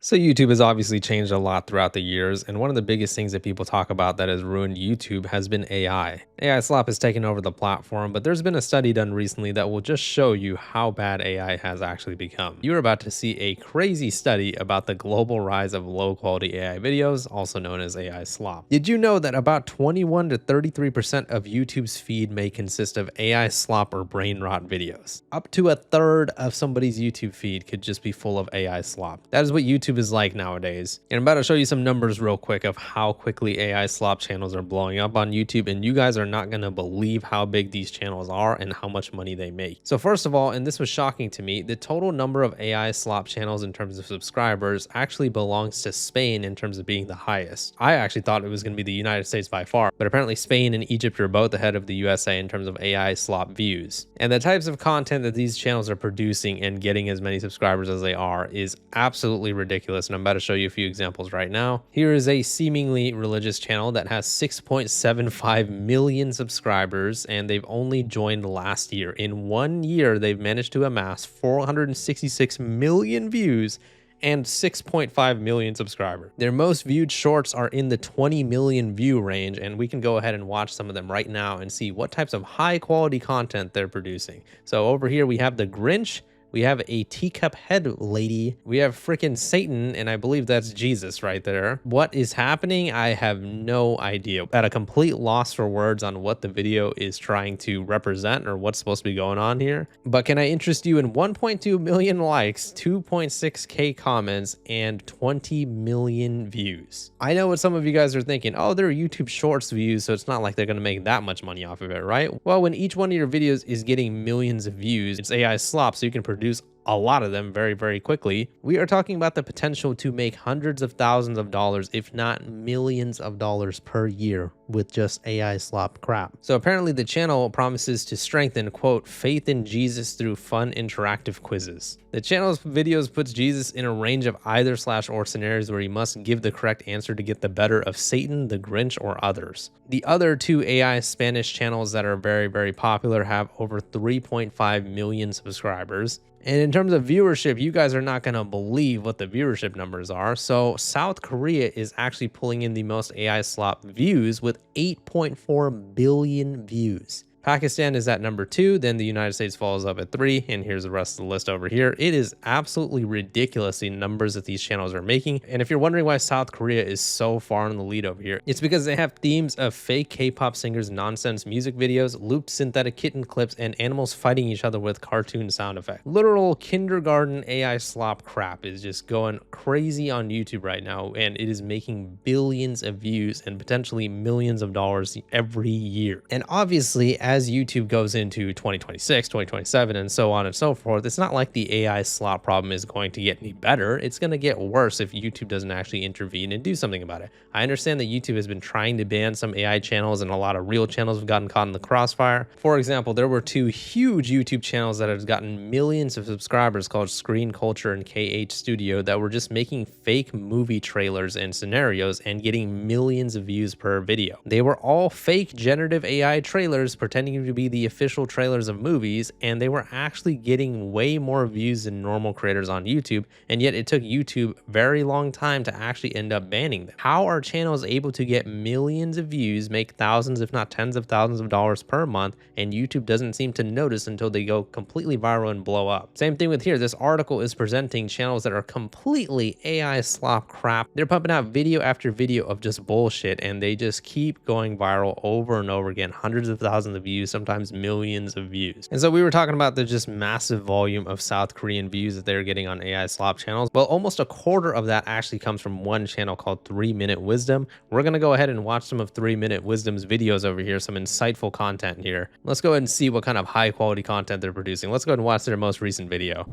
So YouTube has obviously changed a lot throughout the years, and one of the biggest things that people talk about that has ruined YouTube has been AI. AI slop has taken over the platform, but there's been a study done recently that will just show you how bad AI has actually become. You're about to see a crazy study about the global rise of low-quality AI videos, also known as AI slop. Did you know that about 21 to 33% of YouTube's feed may consist of AI slop or brain rot videos? Up to a third of somebody's YouTube feed could just be full of AI slop. That is what YouTube is like nowadays. And I'm about to show you some numbers real quick of how quickly AI slop channels are blowing up on YouTube, and you guys are not going to believe how big these channels are and how much money they make. So first of all, and this was shocking to me, the total number of AI slop channels in terms of subscribers actually belongs to Spain in terms of being the highest. I actually thought it was going to be the United States by far, but apparently Spain and Egypt are both ahead of the USA in terms of AI slop views. And the types of content that these channels are producing and getting as many subscribers as they are is absolutely ridiculous. And I'm about to show you a few examples right now. Here is a seemingly religious channel that has 6.75 million subscribers, and they've only joined last year. In 1 year, they've managed to amass 466 million views and 6.5 million subscribers. Their most viewed shorts are in the 20 million view range, and we can go ahead and watch some of them right now and see what types of high quality content they're producing. So over here we have the Grinch. We have a teacup head lady. We have freaking Satan, and I believe that's Jesus right there. What is happening? I have no idea. At a complete loss for words on what the video is trying to represent or what's supposed to be going on here. But can I interest you in 1.2 million likes, 2.6K comments, and 20 million views? I know what some of you guys are thinking. Oh, they're YouTube Shorts views, so it's not like they're going to make that much money off of it, right? Well, when each one of your videos is getting millions of views, it's AI slop, so you can produce a lot of them very, very quickly. We are talking about the potential to make hundreds of thousands of dollars, if not millions of dollars per year with just AI slop crap. So apparently the channel promises to strengthen, quote, faith in Jesus through fun interactive quizzes. The channel's videos puts Jesus in a range of either / or scenarios where he must give the correct answer to get the better of Satan, the Grinch, or others. The other two AI Spanish channels that are very, very popular have over 3.5 million subscribers. And in terms of viewership, you guys are not going to believe what the viewership numbers are. So South Korea is actually pulling in the most AI slop views with 8.4 billion views. Pakistan is at number 2, then the United States follows up at 3, and here's the rest of the list over here. It is absolutely ridiculous the numbers that these channels are making. And if you're wondering why South Korea is so far in the lead over here, it's because they have themes of fake K-pop singers' nonsense music videos, looped synthetic kitten clips, and animals fighting each other with cartoon sound effects. Literal kindergarten AI slop crap is just going crazy on YouTube right now, and it is making billions of views and potentially millions of dollars every year. And obviously, as YouTube goes into 2026, 2027, and so on and so forth, it's not like the AI slop problem is going to get any better. It's going to get worse if YouTube doesn't actually intervene and do something about it. I understand that YouTube has been trying to ban some AI channels, and a lot of real channels have gotten caught in the crossfire. For example, there were 2 huge YouTube channels that have gotten millions of subscribers called Screen Culture and KH Studio that were just making fake movie trailers and scenarios and getting millions of views per video. They were all fake generative AI trailers pretending to be the official trailers of movies, and they were actually getting way more views than normal creators on YouTube, and yet it took YouTube a very long time to actually end up banning them. How are channels able to get millions of views, make thousands if not tens of thousands of dollars per month, and YouTube doesn't seem to notice until they go completely viral and blow up? Same thing with here. This article is presenting channels that are completely AI slop crap. They're pumping out video after video of just bullshit, and they just keep going viral over and over again, hundreds of thousands of views, sometimes millions of views. And so we were talking about the just massive volume of South Korean views that they're getting on AI slop channels. Well, almost a quarter of that actually comes from one channel called 3 Minute Wisdom. We're going to go ahead and watch some of 3 Minute Wisdom's videos over here, some insightful content here. Let's go ahead and see what kind of high quality content they're producing. Let's go ahead and watch their most recent video.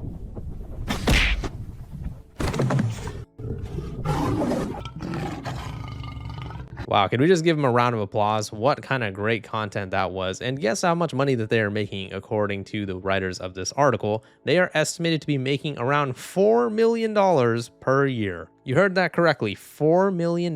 Wow, can we just give them a round of applause? What kind of great content that was. And guess how much money that they are making according to the writers of this article. They are estimated to be making around $4 million per year. You heard that correctly, $4 million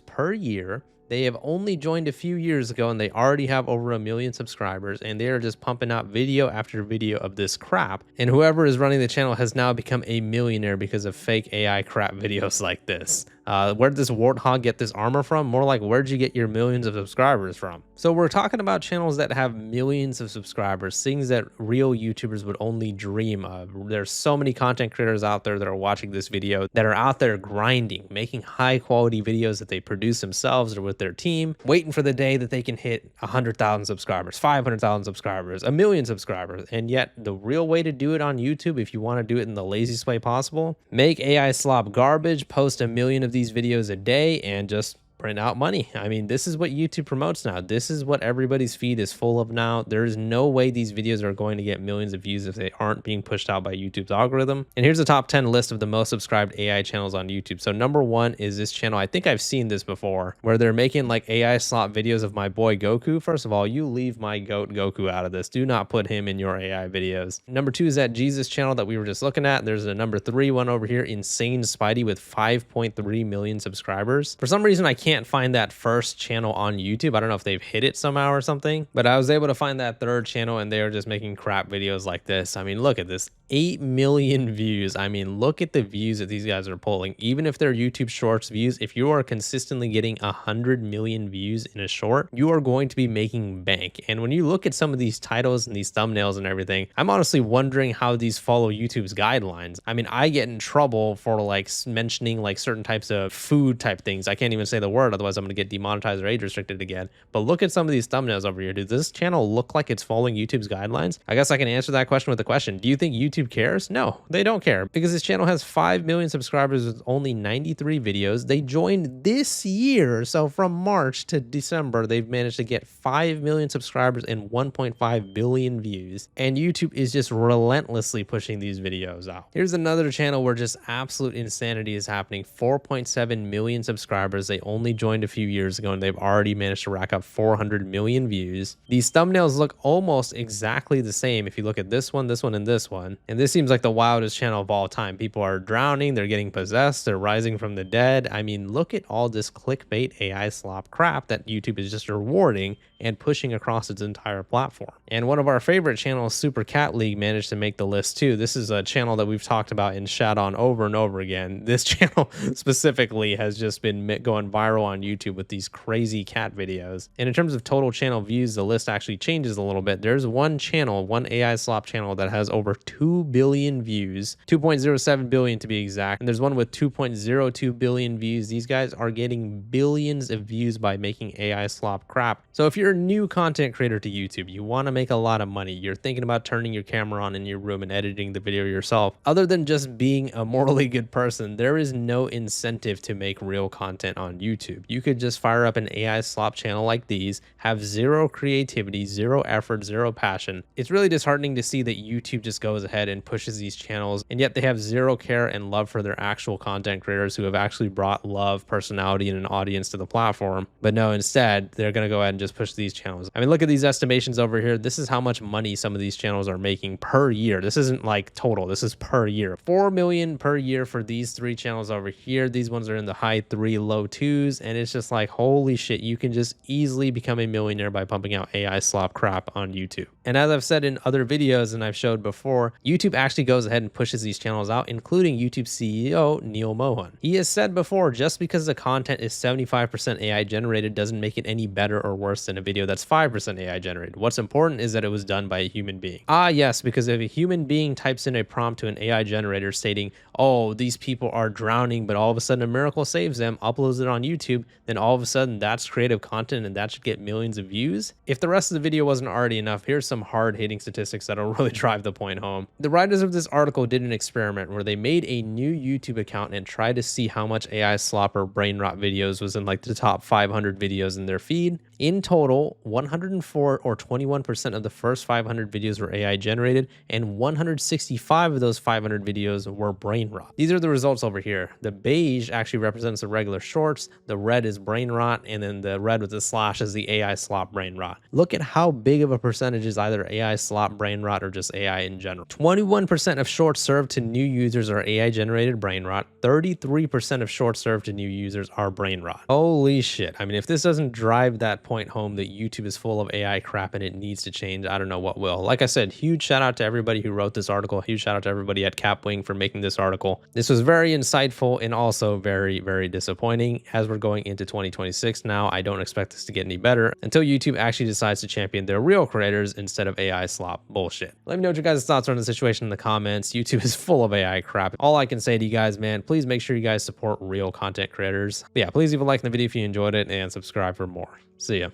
per year. They have only joined a few years ago and they already have over 1 million subscribers, and they are just pumping out video after video of this crap. And whoever is running the channel has now become a millionaire because of fake AI crap videos like this. Where'd this warthog get this armor from? More like, where'd you get your millions of subscribers from? So we're talking about channels that have millions of subscribers, things that real YouTubers would only dream of. There's so many content creators out there that are watching this video that are out there grinding, making high quality videos that they produce themselves or with their team, waiting for the day that they can hit 100,000 subscribers, 500,000 subscribers, 1 million subscribers. And yet the real way to do it on YouTube, if you want to do it in the laziest way possible, make AI slop garbage, post 1 million of these videos a day, and just print out money. I mean, this is what YouTube promotes now. This is what everybody's feed is full of now. There's no way these videos are going to get millions of views if they aren't being pushed out by YouTube's algorithm. And here's the top 10 list of the most subscribed AI channels on YouTube. So number 1 is this channel. I think I've seen this before, where they're making like AI slop videos of my boy Goku. First of all, you leave my goat Goku out of this. Do not put him in your AI videos. Number 2 is that Jesus channel that we were just looking at. There's a number 3 one over here, Insane Spidey, with 5.3 million subscribers. For some reason, I can't find that first channel on YouTube. I don't know if they've hit it somehow or something, but I was able to find that third channel, and they are just making crap videos like this. I mean, look at this, 8 million views. I mean, look at the views that these guys are pulling. Even if they're YouTube Shorts views, if you are consistently getting 100 million views in a short, you are going to be making bank. And when you look at some of these titles and these thumbnails and everything, I'm honestly wondering how these follow YouTube's guidelines. I mean, I get in trouble for like mentioning like certain types of food type things. I can't even say the word, otherwise I'm going to get demonetized or age restricted again. But look at some of these thumbnails over here. Does this channel look like it's following YouTube's guidelines? I guess I can answer that question with a question. Do you think YouTube cares? No, they don't care, because this channel has 5 million subscribers with only 93 videos. They joined this year, so from March to December, they've managed to get 5 million subscribers and 1.5 billion views, and YouTube is just relentlessly pushing these videos out. Here's another channel where just absolute insanity is happening. 4.7 million subscribers. They only joined a few years ago, and they've already managed to rack up 400 million views. These thumbnails look almost exactly the same if you look at this one, and this one. And this seems like the wildest channel of all time. People are drowning, they're getting possessed, they're rising from the dead. I mean, look at all this clickbait AI slop crap that YouTube is just rewarding and pushing across its entire platform. And one of our favorite channels, Super Cat League, managed to make the list too. This is a channel that we've talked about and shat on over and over again. This channel specifically has just been going viral on YouTube with these crazy cat videos. And in terms of total channel views, the list actually changes a little bit. There's one channel, one AI slop channel, that has over 2 billion views, 2.07 billion to be exact. And there's one with 2.02 billion views. These guys are getting billions of views by making AI slop crap. So if you're a new content creator to YouTube, you want to make a lot of money, you're thinking about turning your camera on in your room and editing the video yourself, other than just being a morally good person, there is no incentive to make real content on YouTube. You could just fire up an AI slop channel like these, have zero creativity, zero effort, zero passion. It's really disheartening to see that YouTube just goes ahead and pushes these channels, and yet they have zero care and love for their actual content creators who have actually brought love, personality, and an audience to the platform. But no, instead, they're going to go ahead and just push these channels. I mean, look at these estimations over here. This is how much money some of these channels are making per year. This isn't like total, this is per year. 4 million per year for these 3 channels over here. These ones are in the high 3, low 2s, and it's just like, holy shit, you can just easily become a millionaire by pumping out AI slop crap on YouTube. And as I've said in other videos and I've showed before, YouTube actually goes ahead and pushes these channels out, including YouTube CEO Neil Mohan. He has said before, just because the content is 75% AI generated doesn't make it any better or worse than a video that's 5% AI generated. What's important is that it was done by a human being. Ah, yes, because if a human being types in a prompt to an AI generator stating, oh, these people are drowning, but all of a sudden a miracle saves them, uploads it on YouTube, then all of a sudden that's creative content and that should get millions of views. If the rest of the video wasn't already enough, here's some hard-hitting statistics that'll really drive the point home. The writers of this article did an experiment where they made a new YouTube account and tried to see how much AI slop or brain rot videos was in like the top 500 videos in their feed. In total, 104 or 21% of the first 500 videos were AI generated, and 165 of those 500 videos were brain rot. These are the results over here. The beige actually represents the regular shorts, the red is brain rot, and then the red with the slash is the AI slop brain rot. Look at how big of a percentage is either AI slop brain rot or just AI in general. 21% of shorts served to new users are AI generated brain rot. 33% of shorts served to new users are brain rot. Holy shit. I mean, if this doesn't drive that point home that YouTube is full of AI crap and it needs to change, I don't know what will. Like I said, huge shout out to everybody who wrote this article. Huge shout out to everybody at Capwing for making this article. This was very insightful and also very, very disappointing. As we're going into 2026 now, I don't expect this to get any better until YouTube actually decides to champion their real creators instead of AI slop bullshit. Let me know what your guys' thoughts are on the situation in the comments. YouTube is full of AI crap. All I can say to you guys, man, please make sure you guys support real content creators. But yeah, please leave a like in the video if you enjoyed it and subscribe for more. See ya.